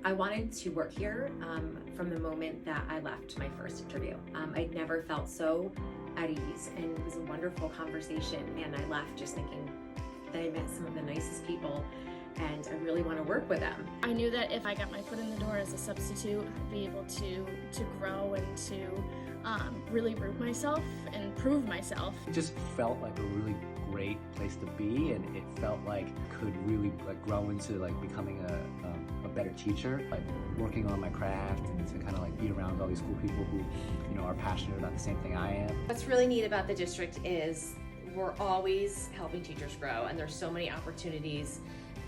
I wanted to work here from the moment that I left my first interview. I'd never felt so at ease, and it was a wonderful conversation, and I left just thinking that I met some of the nicest people, and I really want to work with them. I knew that if I got my foot in the door as a substitute, I'd be able to grow and to really root myself and prove myself. It just felt like a really great place to be, and it felt like could really grow into becoming a better teacher, working on my craft, and to kind of be around all these cool people who are passionate about the same thing I am. What's really neat about the district is we're always helping teachers grow, and there's so many opportunities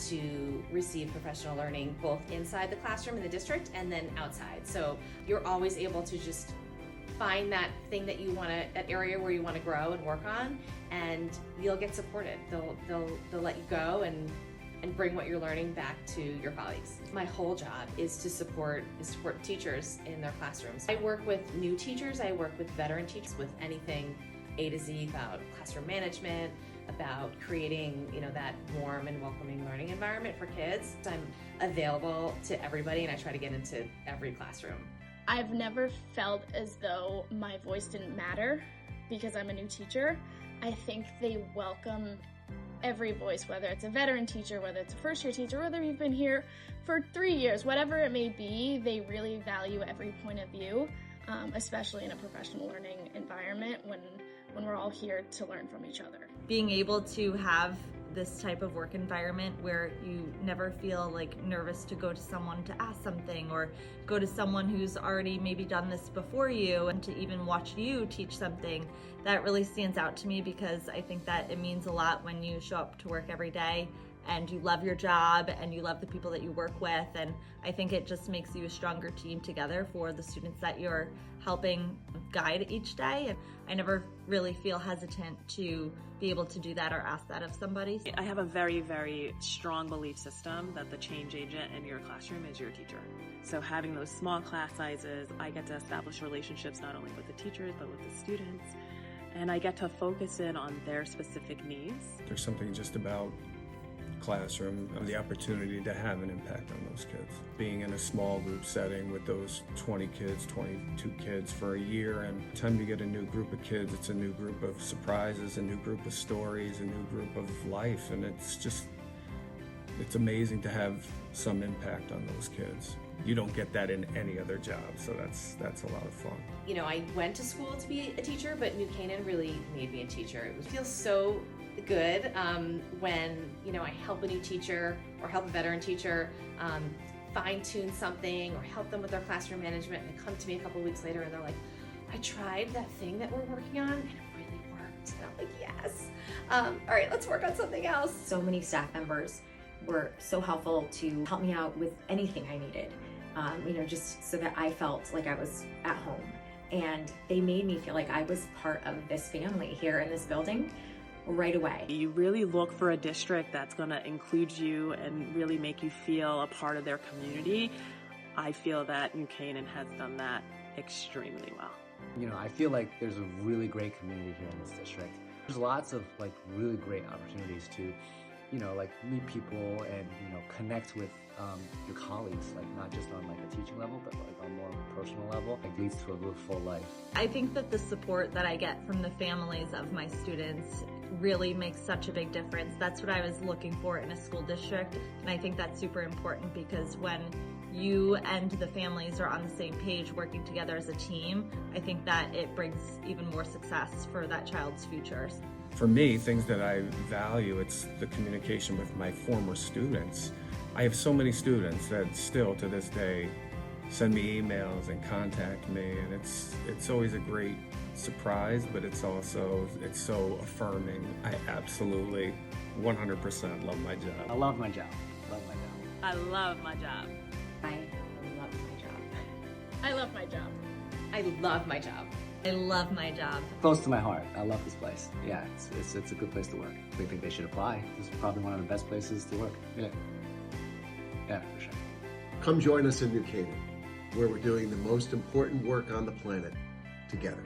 to receive professional learning both inside the classroom in the district and then outside. So you're always able to just find that thing that you want to, that area where you want to grow and work on, and you'll get supported. They'll let you go and bring what you're learning back to your colleagues. My whole job is to support teachers in their classrooms. I work with new teachers, I work with veteran teachers with anything A to Z about classroom management, about creating, that warm and welcoming learning environment for kids. I'm available to everybody, and I try to get into every classroom. I've never felt as though my voice didn't matter because I'm a new teacher. I think they welcome every voice, whether it's a veteran teacher, whether it's a first-year teacher, whether you've been here for 3 years, whatever it may be, they really value every point of view, especially in a professional learning environment when we're all here to learn from each other. Being able to have this type of work environment where you never feel nervous to go to someone to ask something, or go to someone who's already maybe done this before you, and to even watch you teach something, that really stands out to me, because I think that it means a lot when you show up to work every day and you love your job and you love the people that you work with, and I think it just makes you a stronger team together for the students that you're helping guide each day. And I never really feel hesitant to be able to do that or ask that of somebody. I have a very, very strong belief system that the change agent in your classroom is your teacher. So having those small class sizes, I get to establish relationships not only with the teachers but with the students, and I get to focus in on their specific needs. There's something just about classroom, the opportunity to have an impact on those kids. Being in a small group setting with those 20 kids, 22 kids for a year, and the time you get a new group of kids, it's a new group of surprises, a new group of stories, a new group of life, and it's amazing to have some impact on those kids. You don't get that in any other job, so that's a lot of fun. I went to school to be a teacher, but New Canaan really made me a teacher. It feels so good when I help a new teacher or help a veteran teacher fine-tune something or help them with their classroom management, and they come to me a couple weeks later and they're like, I tried that thing that we're working on and it really worked. And I'm like, yes. All right, let's work on something else. So many staff members were so helpful to help me out with anything I needed, just so that I felt like I was at home. And they made me feel like I was part of this family here in this building right away. You really look for a district that's going to include you and really make you feel a part of their community. I feel that New Canaan has done that extremely well. I feel like there's a really great community here in this district. There's lots of really great opportunities to meet people and connect with your colleagues, not just on a teaching level, but on more personal level. It leads to a real full life. I think that the support that I get from the families of my students really makes such a big difference. That's what I was looking for in a school district, and I think that's super important, because when you and the families are on the same page working together as a team, I think that it brings even more success for that child's futures. For me, things that I value, it's the communication with my former students. I have so many students that still to this day send me emails and contact me, and it's always a great surprise, but it's so affirming. I absolutely 100% love my job. I love my job. Love my job. I love my job. I love my job. I love my job. I love my job. I love my job. Close to my heart. I love this place. Yeah, it's a good place to work. I think they should apply. This is probably one of the best places to work. Yeah, for sure. Come join us in New Canaan, where we're doing the most important work on the planet together.